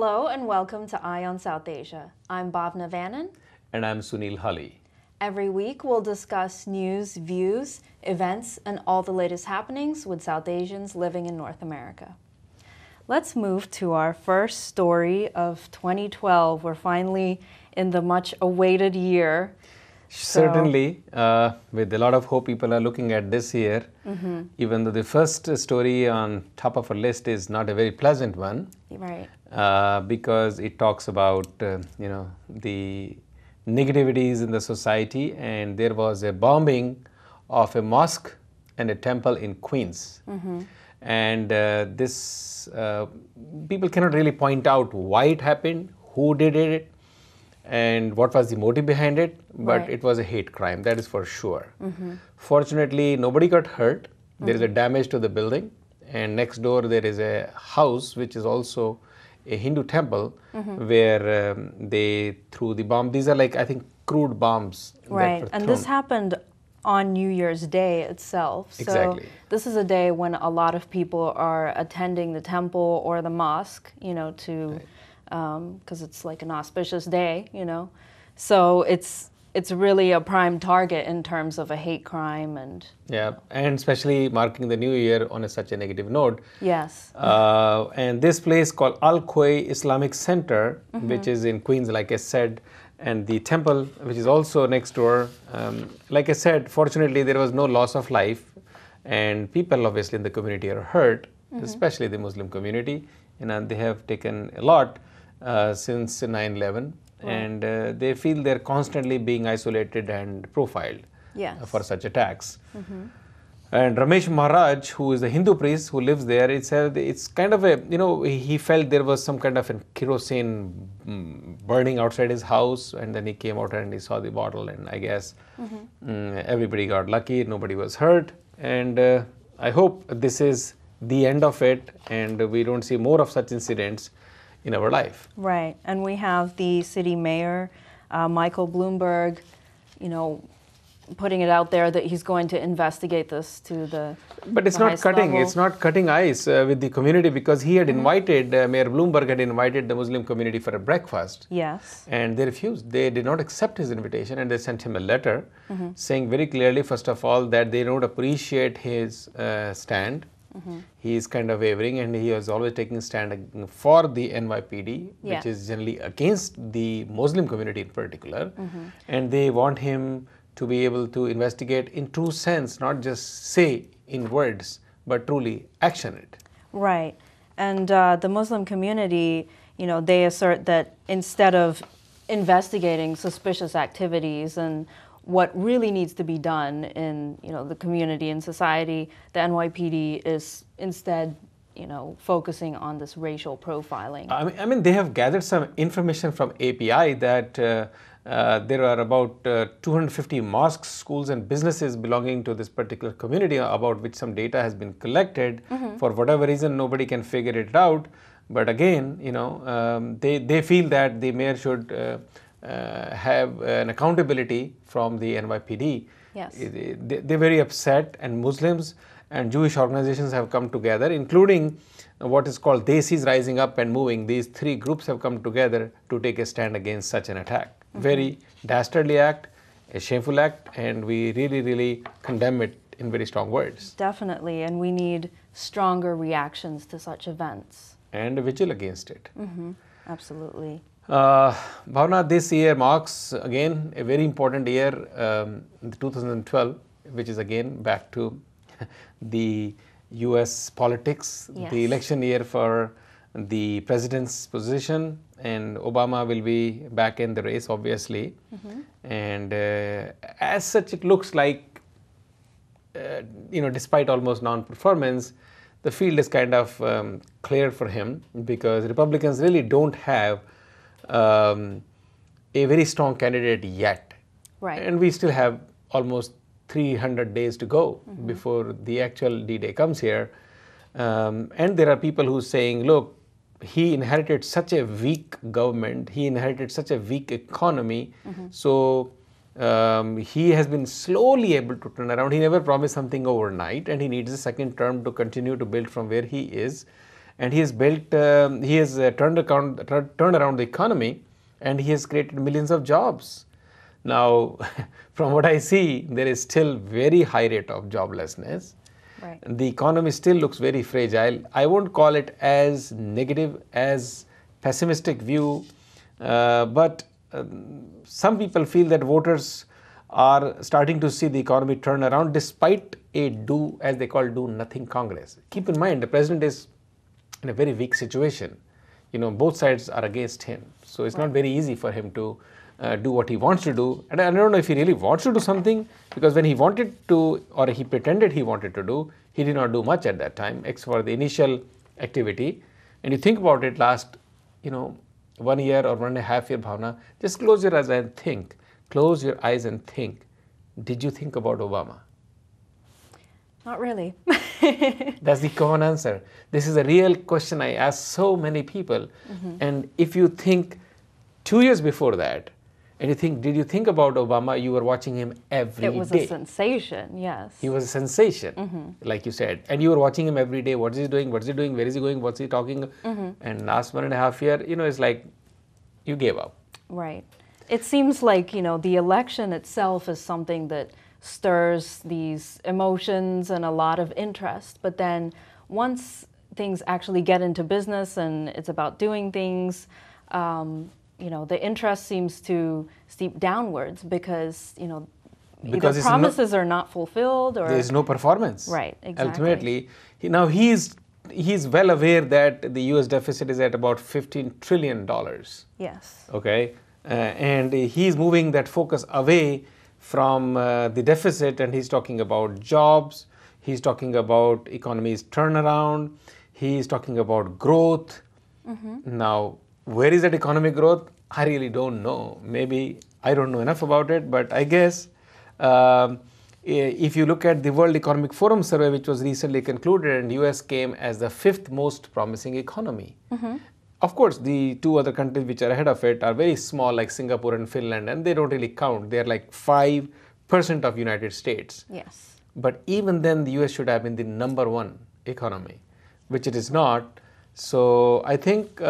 Hello and welcome to Eye on South Asia. I'm Bhavna Vannan. And I'm Sunil Hali. Every week we'll discuss news, views, events, and all the latest happenings with South Asians living in North America. Let's move to our first story of 2012. We're finally in the much awaited year. Certainly, with a lot of hope, people are looking at this year, even though the first story on top of our list is not a very pleasant one. Right. Because it talks about, the negativities in the society, and there was a bombing of a mosque and a temple in Queens. And this, people cannot really point out why it happened, who did it, and what was the motive behind it, but Right. it was a hate crime, that is for sure. Fortunately, nobody got hurt. There is a damage to the building, and next door there is a house which is also a Hindu temple where they threw the bomb. These are like, I think, crude bombs that Right. were And thrown. this happened on New Year's Day itself. So Exactly. this is a day when a lot of people are attending the temple or the mosque, to because it's like an auspicious day, So it's really a prime target in terms of a hate crime and Yeah, and especially marking the new year on such a negative note. yes. And this place called Al Khoi Islamic Center, which is in Queens, like I said, and the temple, which is also next door. Like I said, fortunately, there was no loss of life, and people obviously in the community are hurt, especially the Muslim community, and they have taken a lot since 9/11, and they feel they're constantly being isolated and profiled Yes. for such attacks. And Ramesh Maharaj, who is a Hindu priest who lives there, it's kind of a, he felt there was some kind of a kerosene burning outside his house, and then he came out and he saw the bottle, and I guess everybody got lucky, nobody was hurt. And I hope this is the end of it, and we don't see more of such incidents in our life. Right. And we have the city mayor, Michael Bloomberg, putting it out there that he's going to investigate this to the But it's the not highest cutting. level. It's not cutting ice with the community, because he had invited Mayor Bloomberg had invited the Muslim community for a breakfast, Yes. and they refused. They did not accept his invitation, and they sent him a letter saying very clearly, first of all, that they don't appreciate his stand. He is kind of wavering, and he was always taking a stand for the NYPD, Yeah. which is generally against the Muslim community in particular, and they want him to be able to investigate in true sense, not just say in words, but truly action it. Right. And the Muslim community, they assert that instead of investigating suspicious activities and what really needs to be done in, the community and society, the NYPD is instead, focusing on this racial profiling. I mean, they have gathered some information from API that there are about 250 mosques, schools, and businesses belonging to this particular community, about which some data has been collected. For whatever reason, nobody can figure it out. But again, they feel that the mayor should have an accountability from the NYPD. Yes. They're very upset, and Muslims and Jewish organizations have come together, including what is called Desis Rising Up and Moving. These three groups have come together to take a stand against such an attack. Very dastardly act, a shameful act, and we really, really condemn it in very strong words. Definitely. And we need stronger reactions to such events. And a vigil against it. Absolutely. Bhavna, this year marks again a very important year, 2012, which is again back to the US politics, Yes. the election year for the president's position, and Obama will be back in the race, obviously. And as such, it looks like, despite almost non-performance, the field is kind of cleared for him, because Republicans really don't have a very strong candidate yet. Right. And we still have almost 300 days to go before the actual D-Day comes here. And there are people who are saying, look, he inherited such a weak government, he inherited such a weak economy, so he has been slowly able to turn around. He never promised something overnight, and he needs a second term to continue to build from where he is. and he has built, he has turned around the economy, and he has created millions of jobs. Now, from what I see, there is still very high rate of joblessness. Right. The economy still looks very fragile. I won't call it as negative, as pessimistic view, but some people feel that voters are starting to see the economy turn around despite a as they call, do nothing Congress. Keep in mind, the president is in a very weak situation. Both sides are against him. So it's not very easy for him to do what he wants to do. And I don't know if he really wants to do something, because when he wanted to, or he pretended he wanted to do, he did not do much at that time, except for the initial activity. And you think about it, last, 1 year or 1.5 year, Bhavna, just close your eyes and think. Close your eyes and think. Did you think about Obama? Not really. That's the common answer. This is a real question I ask so many people. And if you think 2 years before that, and you think, did you think about Obama? You were watching him every day. It was a sensation, yes. He was a sensation, like you said. And you were watching him every day. What is he doing? What's he doing? Where is he going? What's he talking? And last 1.5 year, it's like you gave up. Right. It seems like, the election itself is something that stirs these emotions and a lot of interest. But then once things actually get into business and it's about doing things, the interest seems to steep downwards because, either promises are not fulfilled or... There is no performance. Right, exactly. Ultimately, now he's well aware that the US deficit is at about $15 trillion. Yes. Okay. And he's moving that focus away from the deficit, and he's talking about jobs, he's talking about economy's turnaround, he's talking about growth. Now, where is that economic growth? I really don't know. Maybe I don't know enough about it, but I guess if you look at the World Economic Forum survey, which was recently concluded, and US came as the 5th most promising economy. Of course, the 2 other countries which are ahead of it are very small, like Singapore and Finland, and they don't really count. They're like 5% of United States. Yes. But even then, the US should have been the #1 economy, which it is not. So I think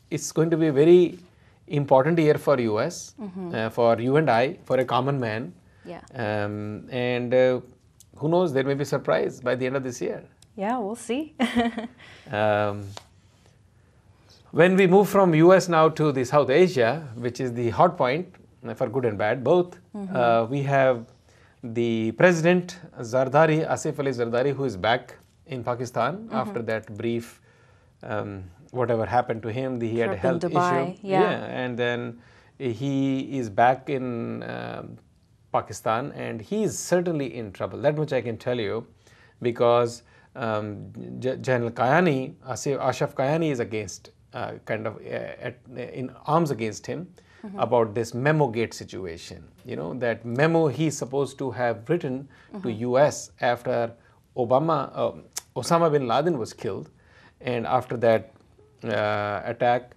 it's going to be a very important year for US, for you and I, for a common man. Yeah. And who knows, there may be a surprise by the end of this year. Yeah, we'll see. When we move from US now to the South Asia, which is the hot point for good and bad, both, we have the president Zardari, Asif Ali Zardari, who is back in Pakistan after that brief, whatever happened to him, he had a health issue. And then he is back in Pakistan, and he is certainly in trouble. That much I can tell you, because General Kayani, Ashraf Kayani is against, in arms against him about this memo gate situation. That memo he's supposed to have written to US after Osama bin Laden was killed, and after that attack,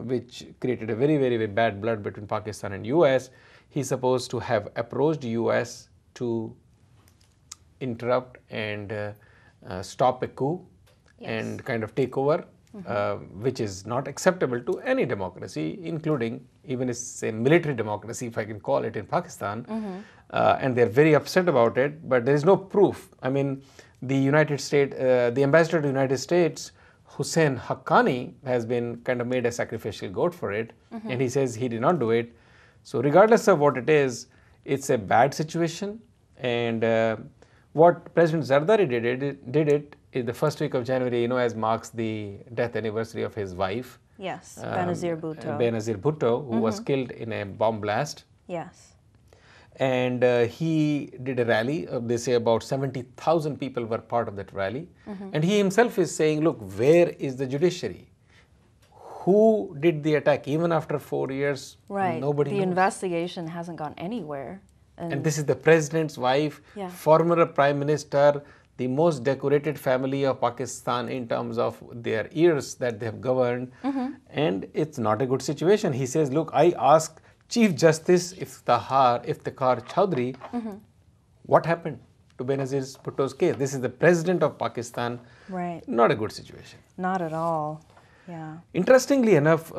which created a very, very, very bad blood between Pakistan and US, he's supposed to have approached US to interrupt and stop a coup and kind of take over, which is not acceptable to any democracy, including even a military democracy, if I can call it, in Pakistan. And they're very upset about it, but there is no proof. I mean, the United States, the ambassador to the United States, Hussein Haqqani, has been kind of made a sacrificial goat for it, and he says he did not do it. So regardless of what it is, it's a bad situation. And what President Zardari did it in the first week of January, as marks the death anniversary of his wife. Yes, Benazir Bhutto. Benazir Bhutto, who was killed in a bomb blast. Yes. And he did a rally. They say about 70,000 people were part of that rally. And he himself is saying, look, where is the judiciary? Who did the attack? Even after 4 years, nobody knows. The investigation hasn't gone anywhere. And this is the president's wife, former prime minister, the most decorated family of Pakistan in terms of their years that they have governed. And it's not a good situation. He says, look, I asked Chief Justice Iftikhar Chaudhry, what happened? to Benazir Bhutto's case. This is the president of Pakistan. Right. Not a good situation. Not at all. Yeah. Interestingly enough,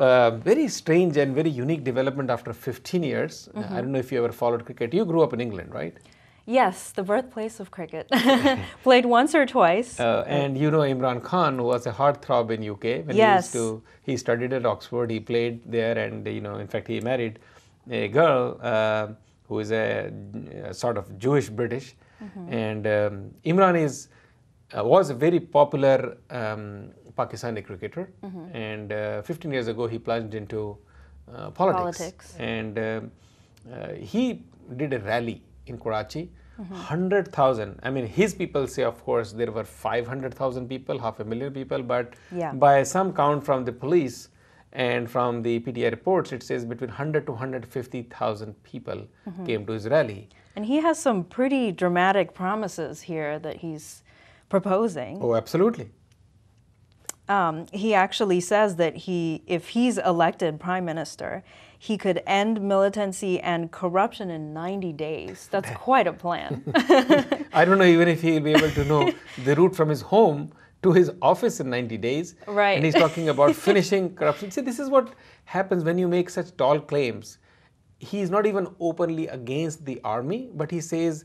very strange and very unique development after 15 years. I don't know if you ever followed cricket. You grew up in England, right? Yes, the birthplace of cricket. Played once or twice. And you know Imran Khan, who was a heartthrob in UK. When Yes. he studied at Oxford, he played there, and in fact, he married a girl who is a sort of Jewish British. And Imran was a very popular Pakistani cricketer. And 15 years ago, he plunged into politics. And he did a rally in Karachi. 100,000. I mean, his people say, of course, there were 500,000 people, 500,000 people, but Yeah. by some count from the police and from the PTI reports, it says between 100 to 150,000 people came to his rally. And he has some pretty dramatic promises here that he's proposing. Oh, absolutely. He actually says that if he's elected prime minister, he could end militancy and corruption in 90 days. That's quite a plan. I don't know even if he'll be able to know the route from his home to his office in 90 days. Right. And he's talking about finishing corruption. See, this is what happens when you make such tall claims. He's not even openly against the army, but he says,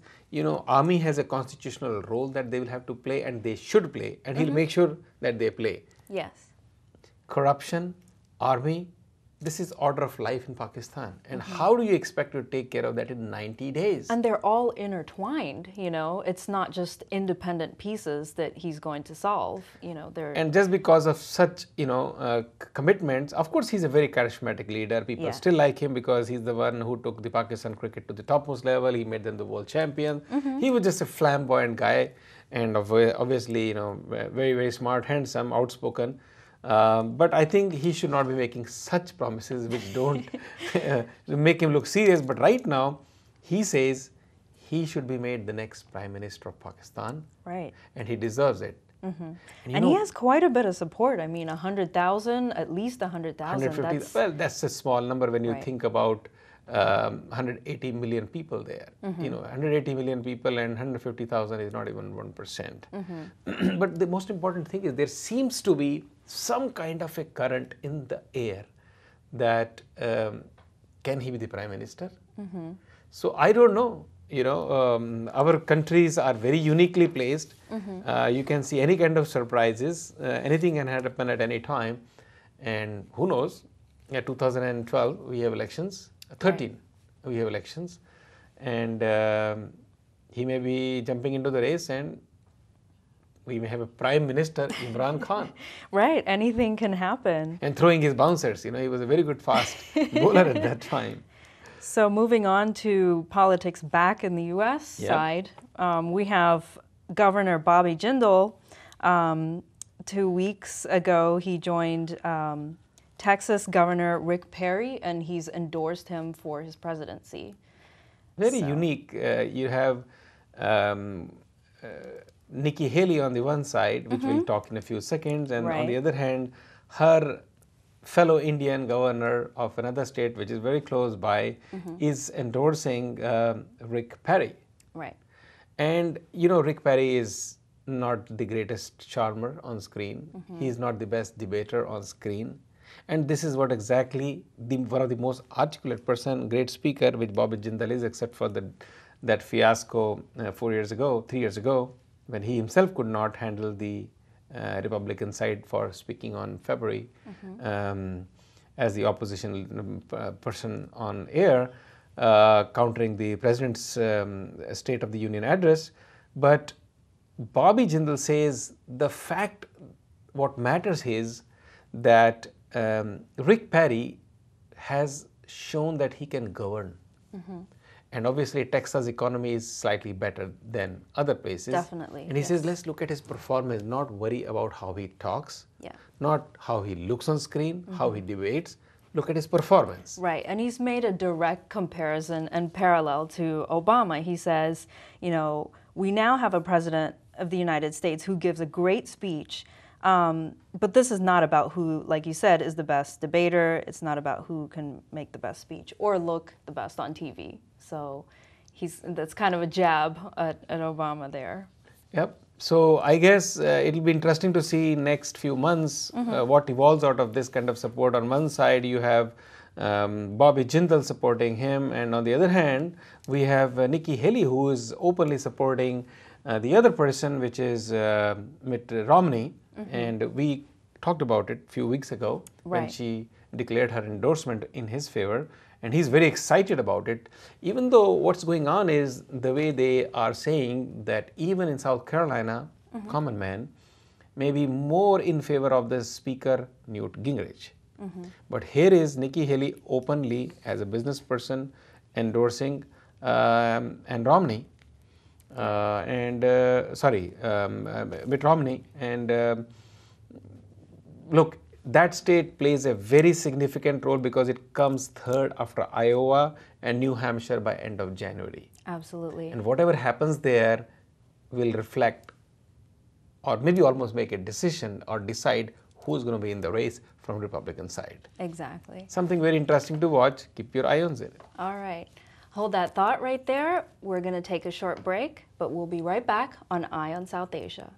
army has a constitutional role that they will have to play and they should play, and he'll make sure that they play. Yes. Corruption, army, this is order of life in Pakistan. And how do you expect to take care of that in 90 days? And they're all intertwined, It's not just independent pieces that he's going to solve, they're... And just because of such, commitments, of course, he's a very charismatic leader. People Yeah. still like him because he's the one who took the Pakistan cricket to the topmost level. He made them the world champion. He was just a flamboyant guy and obviously, very, very smart, handsome, outspoken. But I think he should not be making such promises which don't make him look serious. But right now, he says he should be made the next Prime Minister of Pakistan. Right. And he deserves it. And he has quite a bit of support. I mean, 100,000, at least 100,000. 150, well, that's a small number when you Right. think about 180 million people there. 180 million people and 150,000 is not even 1%. But the most important thing is there seems to be some kind of a current in the air that can he be the Prime Minister? So I don't know. Our countries are very uniquely placed. You can see any kind of surprises. Anything can happen at any time. And who knows? Yeah, 2012 we have elections. 13 we have elections. And he may be jumping into the race and we may have a Prime Minister, Imran Khan. Right, anything can happen. And throwing his bouncers. He was a very good fast bowler at that time. So moving on to politics back in the U.S. Yep. side, we have Governor Bobby Jindal. 2 weeks ago, he joined Texas Governor Rick Perry, and he's endorsed him for his presidency. Very unique. You have Nikki Haley on the one side, which we'll talk in a few seconds, and on the other hand, her fellow Indian governor of another state, which is very close by, is endorsing Rick Perry. Right. And Rick Perry is not the greatest charmer on screen. He's not the best debater on screen. And this is what exactly one of the most articulate person, great speaker, which Bobby Jindal is, except for that fiasco 3 years ago, when he himself could not handle the Republican side for speaking on February as the opposition person on air, countering the president's State of the Union address. But Bobby Jindal says what matters is that Rick Perry has shown that he can govern. And obviously, Texas economy is slightly better than other places. Definitely. And he says, let's look at his performance, not worry about how he talks, not how he looks on screen, how he debates. Look at his performance. Right, and he's made a direct comparison and parallel to Obama. He says, we now have a president of the United States who gives a great speech, but this is not about who, like you said, is the best debater. It's not about who can make the best speech or look the best on TV. So that's kind of a jab at Obama there. Yep. So I guess it'll be interesting to see next few months what evolves out of this kind of support. On one side, you have Bobby Jindal supporting him, and on the other hand, we have Nikki Haley, who is openly supporting the other person, which is Mitt Romney, and we talked about it a few weeks ago when she declared her endorsement in his favor. And he's very excited about it, even though what's going on is the way they are saying that even in South Carolina, common man may be more in favor of the Speaker Newt Gingrich. But here is Nikki Haley openly as a business person endorsing and Romney, Mitt Romney, and look, that state plays a very significant role because it comes third after Iowa and New Hampshire by end of January. Absolutely. And whatever happens there will reflect or maybe almost make a decision or decide who's going to be in the race from Republican side. Exactly. Something very interesting to watch. Keep your eye on it. All right. Hold that thought right there. We're going to take a short break, but we'll be right back on Eye on South Asia.